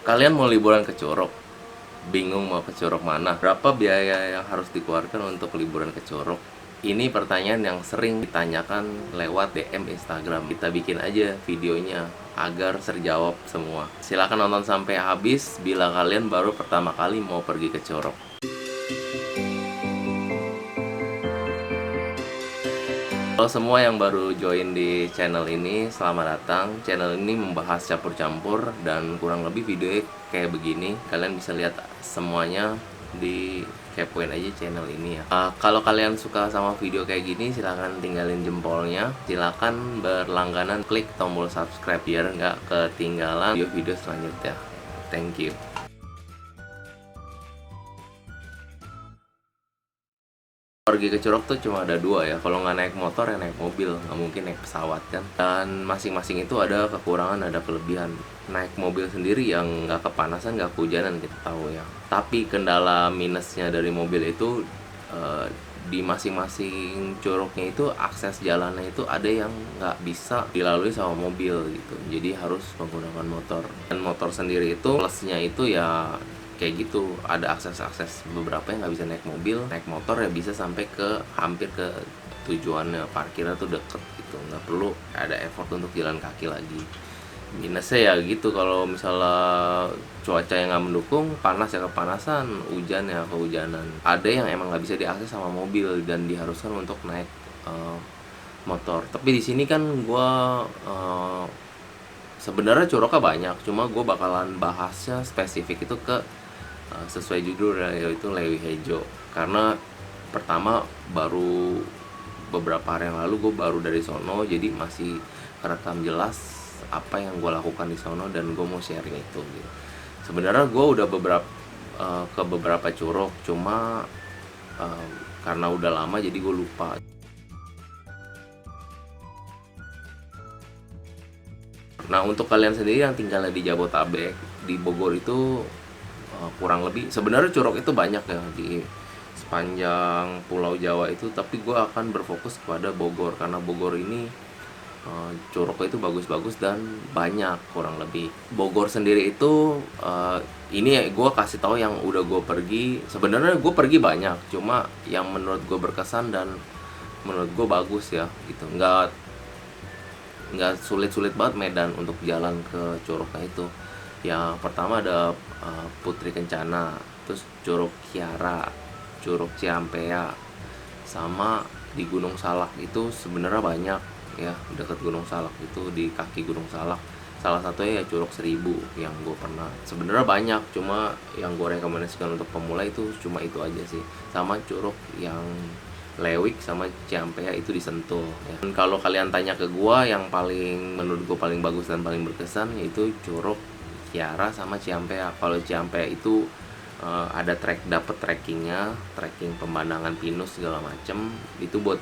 Kalian mau liburan ke Curug, bingung mau ke Curug mana? Berapa biaya yang harus dikeluarkan untuk liburan ke Curug? Ini pertanyaan yang sering ditanyakan lewat DM Instagram. Kita bikin aja videonya agar terjawab semua. Silahkan nonton sampai habis bila kalian baru pertama kali mau pergi ke Curug. Kalau semua yang baru join di channel ini, selamat datang. Channel ini membahas campur-campur dan kurang lebih videonya kayak begini. Kalian bisa lihat semuanya di kepoin aja channel ini ya. Kalau kalian suka sama video kayak gini, silahkan tinggalin jempolnya. Silahkan berlangganan klik tombol subscribe biar nggak ketinggalan video-video selanjutnya. Thank you. Pergi ke Curug tuh cuma ada dua ya, kalau nggak naik motor ya naik mobil, nggak mungkin naik pesawat kan. Dan masing-masing itu ada kekurangan, ada kelebihan. Naik mobil sendiri yang nggak kepanasan, nggak kehujanan, kita tahu ya. Tapi kendala minusnya dari mobil itu di masing-masing curugnya itu akses jalannya itu ada yang nggak bisa dilalui sama mobil gitu, jadi harus menggunakan motor. Dan motor sendiri itu plusnya itu ya kayak gitu, ada akses-akses beberapa yang nggak bisa naik mobil. Naik motor ya bisa sampai ke hampir ke tujuannya, parkirnya tuh deket gitu, nggak perlu ada effort untuk jalan kaki lagi. Minusnya ya gitu, kalau misalnya cuaca yang nggak mendukung, panas ya kepanasan, hujan ya kehujanan. Ada yang emang nggak bisa diakses sama mobil dan diharuskan untuk naik motor. Tapi di sini kan gue sebenarnya curugnya banyak, cuma gue bakalan bahasnya spesifik itu ke sesuai judul yaitu Lewi Hejo. Karena pertama baru beberapa hari yang lalu gue baru dari sono, jadi masih kerekam jelas apa yang gue lakukan di sono dan gue mau sharing itu gitu. Sebenarnya gue udah ke beberapa curug, cuma karena udah lama jadi gue lupa. Nah, untuk kalian sendiri yang tinggalnya di Jabotabek, di Bogor itu kurang lebih sebenarnya curug itu banyak ya di sepanjang Pulau Jawa itu, tapi gue akan berfokus kepada Bogor karena Bogor ini curug itu bagus-bagus dan banyak. Kurang lebih Bogor sendiri itu ini gue kasih tahu yang udah gue pergi. Sebenarnya gue pergi banyak, cuma yang menurut gue berkesan dan menurut gue bagus ya gitu. Nggak sulit-sulit banget medan untuk jalan ke curugnya itu. Yang pertama ada Putri Kencana, terus Curug Kiara, Curug Ciampea, sama di Gunung Salak itu sebenarnya banyak ya, dekat Gunung Salak itu, di kaki Gunung Salak. Salah satunya ya Curug Seribu yang gue pernah. Sebenarnya banyak, cuma yang gue rekomendasikan untuk pemula itu cuma itu aja sih. Sama curug yang Lewik sama Ciampea itu di Sentul ya. Dan kalau kalian tanya ke gua, yang paling menurut gua paling bagus dan paling berkesan yaitu Curug Kiara sama Ciampea. Kalau Ciampea itu ada dapet trekkingnya, trekking pemandangan pinus segala macem. Itu buat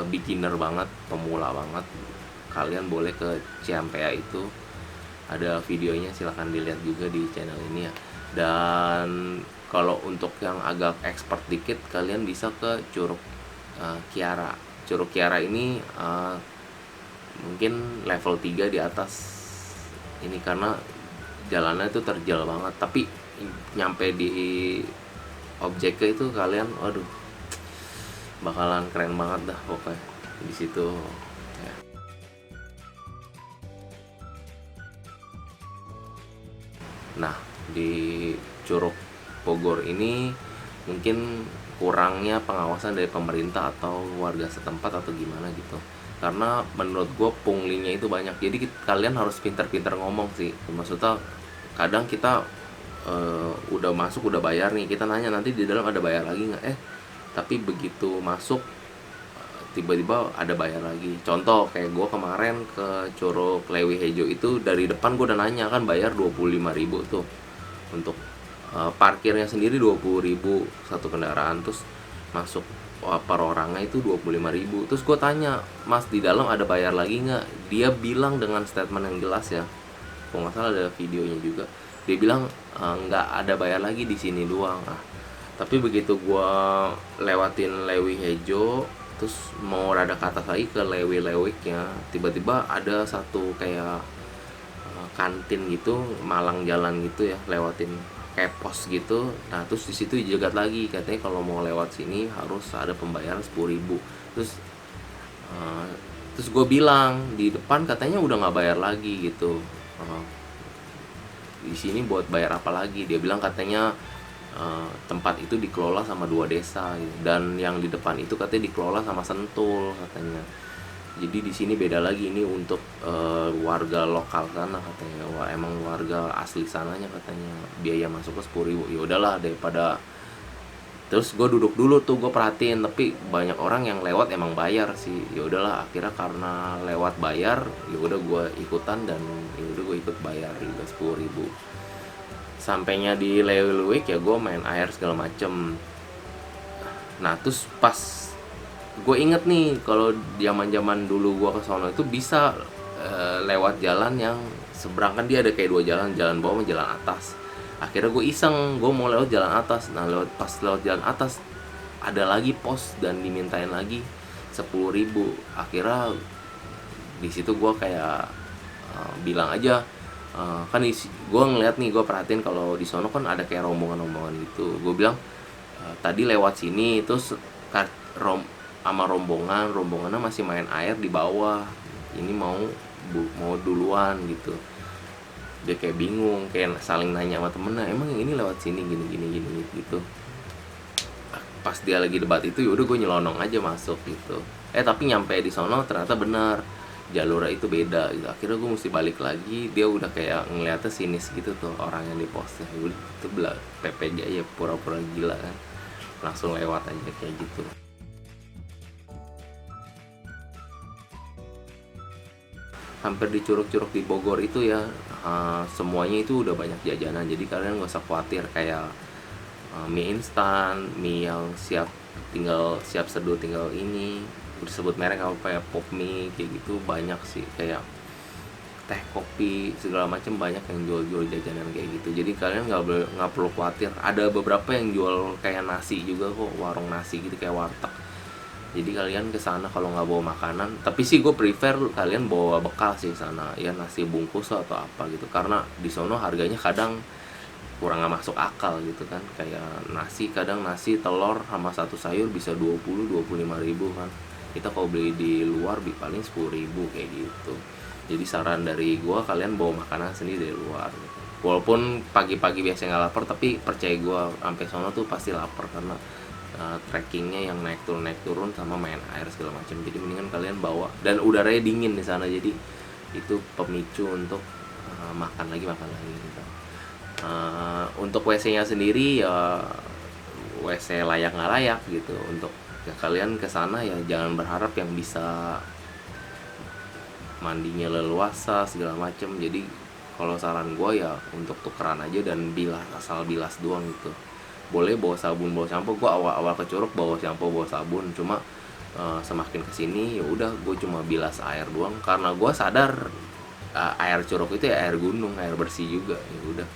beginner banget, pemula banget. Kalian boleh ke Ciampea itu, ada videonya, silahkan dilihat juga di channel ini ya. Dan kalau untuk yang agak expert dikit, kalian bisa ke Curug Kiara. Curug Kiara ini mungkin level 3 di atas ini karena jalannya itu terjal banget, tapi nyampe di objeknya itu kalian waduh bakalan keren banget dah pokoknya di situ ya. Nah, di Curug Bogor ini mungkin kurangnya pengawasan dari pemerintah atau warga setempat atau gimana gitu, karena menurut gue punglinya itu banyak. Jadi kalian harus pintar-pintar ngomong sih, maksudnya kadang kita udah masuk, udah bayar nih, kita nanya nanti di dalam ada bayar lagi nggak, tapi begitu masuk tiba-tiba ada bayar lagi. Contoh kayak gue kemarin ke Curug Lewi Hejo itu, dari depan gue udah nanya kan bayar 25.000 tuh untuk parkirnya sendiri, 20.000 satu kendaraan, terus masuk per orangnya itu 25.000. Terus gue tanya, mas di dalam ada bayar lagi nggak? Dia bilang dengan statement yang jelas ya, kalau nggak salah ada videonya juga, dia bilang nggak ada bayar lagi, di sini doang. Tapi begitu gue lewatin Lewi Hejo terus mau rada ke atas lagi ke Lewi Lewiknya, tiba-tiba ada satu kayak kantin gitu, malang jalan gitu ya, lewatin kayak pos gitu. Nah terus di situ dijegat lagi, katanya kalau mau lewat sini harus ada pembayaran 10.000. Terus uh, terus gue bilang di depan katanya udah nggak bayar lagi gitu. Uh, di sini buat bayar apa lagi? Dia bilang katanya tempat itu dikelola sama 2 desa gitu. Dan yang di depan itu katanya dikelola sama Sentul katanya. Jadi di sini beda lagi, ini untuk warga lokal sana katanya. Wah, emang warga asli sananya katanya biaya masuknya 10.000. Ya udahlah daripada. Terus gue duduk dulu tuh, gue perhatiin, tapi banyak orang yang lewat emang bayar sih. Ya udahlah, akhirnya karena lewat bayar, ya udah gue ikutan, dan ya udah gue ikut bayar juga 10.000. Sampainya di Lewiluwik ya gue main air segala macem. Nah terus pas gue inget nih, kalau zaman dulu gue ke sono itu bisa lewat jalan yang seberang, kan dia ada kayak 2 jalan, jalan bawah sama jalan atas. Akhirnya gue iseng, gue mau lewat jalan atas. Nah pas lewat jalan atas ada lagi pos dan dimintain lagi 10.000. Akhirnya di situ gue kayak bilang aja, kan gue ngeliat nih, gue perhatiin kalau di sono kan ada kayak rombongan-rombongan gitu. Gue bilang, tadi lewat sini terus sama rombongannya masih main air di bawah, ini mau duluan gitu. Dia kayak bingung, kayak saling nanya sama temennya, emang yang ini lewat sini gini gini gini gitu. Pas dia lagi debat itu, yaudah gue nyelonong aja masuk gitu. Tapi nyampe di sono ternyata benar jalurnya itu beda gitu. Akhirnya gue mesti balik lagi. Dia udah kayak ngeliatnya sinis gitu tuh orang yang di posnya. Udah itu PPG ya, pura-pura gila kan, langsung lewat aja kayak gitu. Hampir di curug-curug di Bogor itu ya, semuanya itu udah banyak jajanan, jadi kalian gak usah khawatir kayak mie instan, mie yang siap seduh, tinggal ini disebut merek apa ya, pop mie kayak gitu, banyak sih. Kayak teh, kopi, segala macam banyak yang jual-jual jajanan kayak gitu. Jadi kalian nggak perlu khawatir. Ada beberapa yang jual kayak nasi juga kok, warung nasi gitu kayak warteg. Jadi kalian ke sana kalau nggak bawa makanan, tapi sih gue prefer kalian bawa bekal sih sana ya, nasi bungkus atau apa gitu, karena di sono harganya kadang kurang nggak masuk akal gitu kan. Kayak nasi, kadang nasi telur sama satu sayur bisa 20-25 ribu kan. Kita kalau beli di luar paling 10.000 kayak gitu. Jadi saran dari gue, kalian bawa makanan sendiri dari luar gitu. Walaupun pagi-pagi biasanya nggak lapar, tapi percaya gue sampai sono tuh pasti lapar, karena trekkingnya yang naik turun sama main air segala macam. Jadi mendingan kalian bawa, dan udaranya dingin di sana, jadi itu pemicu untuk makan lagi gitu. Untuk WC-nya sendiri ya WC layak nggak layak gitu. Untuk ya kalian ke sana ya jangan berharap yang bisa mandinya leluasa segala macam. Jadi kalau saran gue ya untuk tukeran aja dan bilas, asal bilas doang gitu. Boleh bawa sabun, bawa sampo. Gue awal-awal ke Curug bawa sampo, bawa sabun, cuma semakin kesini ya udah gue cuma bilas air doang, karena gue sadar air Curug itu ya air gunung, air bersih juga. Ya udah,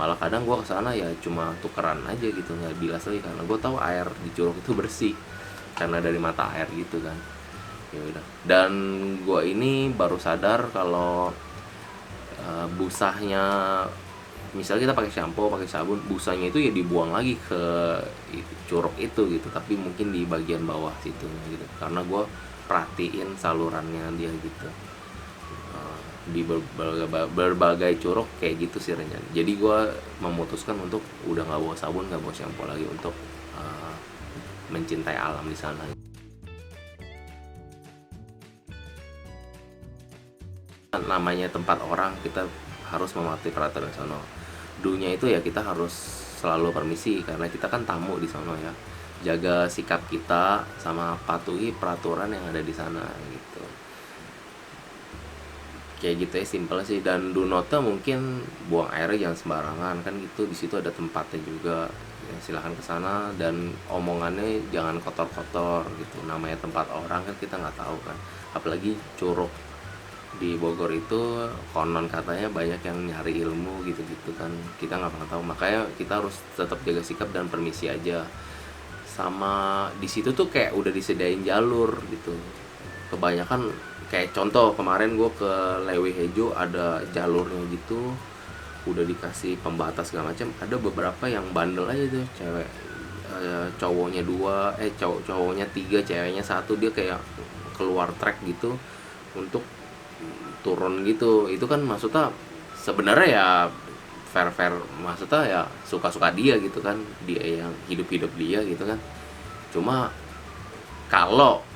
malah kadang gue kesana ya cuma tukeran aja gitu, nggak bilas lagi, karena gue tahu air di Curug itu bersih karena dari mata air gitu kan. Ya udah, dan gue ini baru sadar kalau busanya, misalnya kita pakai shampoo, pakai sabun, busanya itu ya dibuang lagi ke curug itu gitu, tapi mungkin di bagian bawah situ gitu, karena gue perhatiin salurannya dia gitu. Di berbagai curug kayak gitu sih rencana. Jadi gue memutuskan untuk udah nggak bawa sabun, nggak bawa shampoo lagi, untuk mencintai alam di sana. Namanya tempat orang, kita harus mematuhi peraturan sono. Dunya itu ya kita harus selalu permisi, karena kita kan tamu di sono ya. Jaga sikap kita sama patuhi peraturan yang ada di sana gitu. Kayak gitu ya, simple sih. Dan do note mungkin buang airnya jangan sembarangan kan gitu. Di situ ada tempatnya juga. Ya, silahkan ke sana, dan omongannya jangan kotor-kotor gitu. Namanya tempat orang kan kita nggak tahu kan. Apalagi curug di Bogor itu konon katanya banyak yang nyari ilmu gitu-gitu kan, kita nggak pernah tahu. Makanya kita harus tetap jaga sikap dan permisi aja. Sama di situ tuh kayak udah disediain jalur gitu. Kebanyakan kayak contoh kemarin gue ke Lewihejo ada jalurnya gitu, udah dikasih pembatas segala macam, ada beberapa yang bandel aja tuh cewek, cowoknya dua, cowoknya tiga, ceweknya satu, dia kayak keluar track gitu untuk turun gitu. Itu kan maksudnya sebenarnya ya fair fair, maksudnya ya suka suka dia gitu kan, dia yang hidup hidup dia gitu kan. Cuma kalau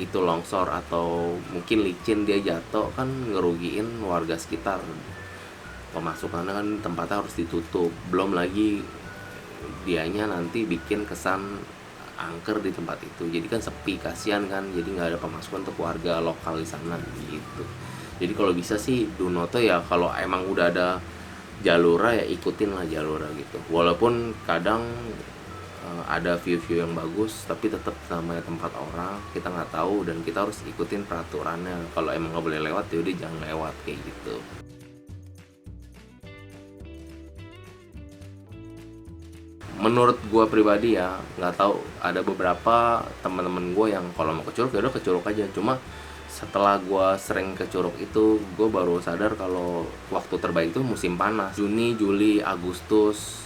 itu longsor atau mungkin licin dia jatuh kan ngerugiin warga sekitar, pemasukannya kan tempatnya harus ditutup, belum lagi dianya nanti bikin kesan angker di tempat itu, jadi kan sepi, kasihan kan, jadi nggak ada pemasukan untuk warga lokal di sana gitu. Jadi kalau bisa sih Dunoto ya kalau emang udah ada jalurnya ya ikutin lah jalurnya gitu, walaupun kadang ada view-view yang bagus tapi tetap namanya tempat orang, kita nggak tahu dan kita harus ikutin peraturannya. Kalau emang nggak boleh lewat ya udah jangan lewat kayak gitu. Menurut gue pribadi ya, nggak tahu, ada beberapa teman-teman gue yang kalau mau ke Curug ya udah ke Curug aja. Cuma setelah gue sering ke Curug itu, gue baru sadar kalau waktu terbaik itu musim panas, Juni, Juli, Agustus,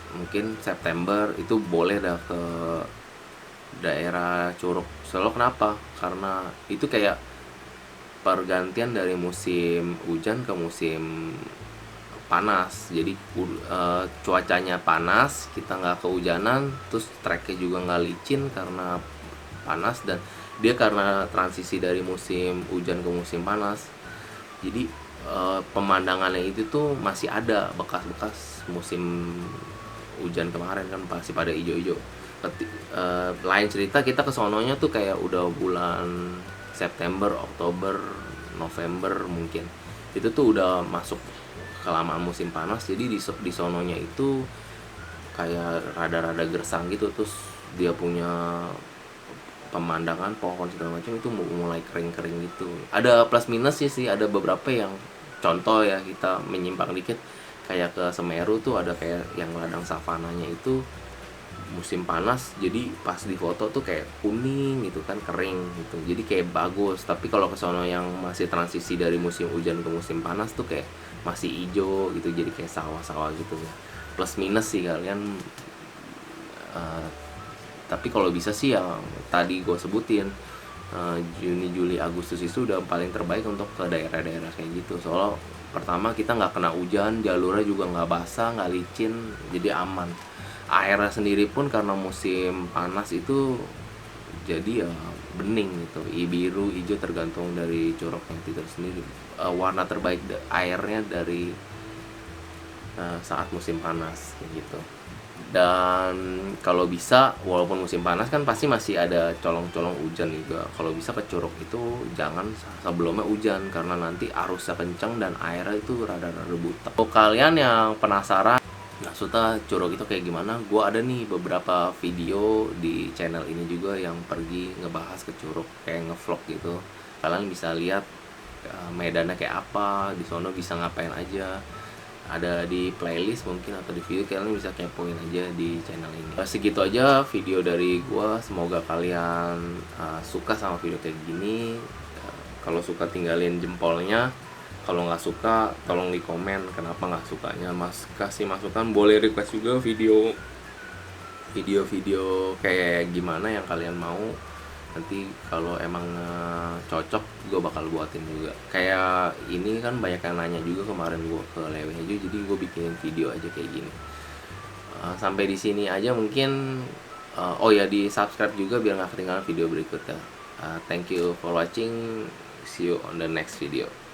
mungkin September itu boleh dah ke daerah Curug. Soalnya kenapa? Karena itu kayak pergantian dari musim hujan ke musim panas. Jadi cuacanya panas, kita nggak kehujanan, terus treknya juga nggak licin karena panas, dan dia karena transisi dari musim hujan ke musim panas, jadi pemandangannya itu tuh masih ada bekas-bekas musim hujan kemarin kan, pasti pada ijo-ijo. Lain cerita kita kesononya tuh kayak udah bulan September, Oktober, November mungkin, itu tuh udah masuk kelamaan musim panas, jadi di sononya itu kayak rada-rada gersang gitu, terus dia punya pemandangan pohon segala macam itu mulai kering-kering gitu. Ada plus minusnya sih, ada beberapa yang contoh ya, kita menyimpang dikit kayak ke Semeru tuh ada kayak yang ladang savananya itu musim panas, jadi pas di foto tuh kayak kuning gitu kan, kering gitu, jadi kayak bagus. Tapi kalau ke sono yang masih transisi dari musim hujan ke musim panas tuh kayak masih hijau gitu, jadi kayak sawah-sawah gitu ya. Plus minus sih kalian, tapi kalau bisa sih yang tadi gue sebutin, Juni, Juli, Agustus itu udah paling terbaik untuk ke daerah-daerah kayak gitu. Soalnya pertama kita nggak kena hujan, jalurnya juga nggak basah, nggak licin, jadi aman. Airnya sendiri pun karena musim panas itu jadi ya bening gitu, biru, hijau tergantung dari curugnya itu sendiri. Warna terbaik airnya dari saat musim panas kayak gitu. Dan kalau bisa, walaupun musim panas kan pasti masih ada colong-colong hujan juga, kalau bisa ke Curug itu jangan sebelumnya hujan karena nanti arusnya kencang dan airnya itu rada-rada buta. Kalau kalian yang penasaran maksudnya Curug itu kayak gimana, gue ada nih beberapa video di channel ini juga yang pergi ngebahas ke Curug, kayak ngevlog gitu. Kalian bisa lihat medannya kayak apa, di sono bisa ngapain aja, ada di playlist mungkin atau di video, kalian bisa kepoin aja di channel ini. Segitu aja video dari gua, semoga kalian suka sama video kayak gini. Kalau suka tinggalin jempolnya, kalau nggak suka tolong di komen kenapa nggak sukanya, mas kasih masukan, boleh request juga video kayak gimana yang kalian mau. Nanti kalau emang cocok gue bakal buatin juga. Kayak ini kan banyak yang nanya juga kemarin gue ke Lewihejo, jadi gue bikinin video aja kayak gini. Sampai di sini aja mungkin. Oh ya, di subscribe juga biar nggak ketinggalan video berikutnya. Thank you for watching, see you on the next video.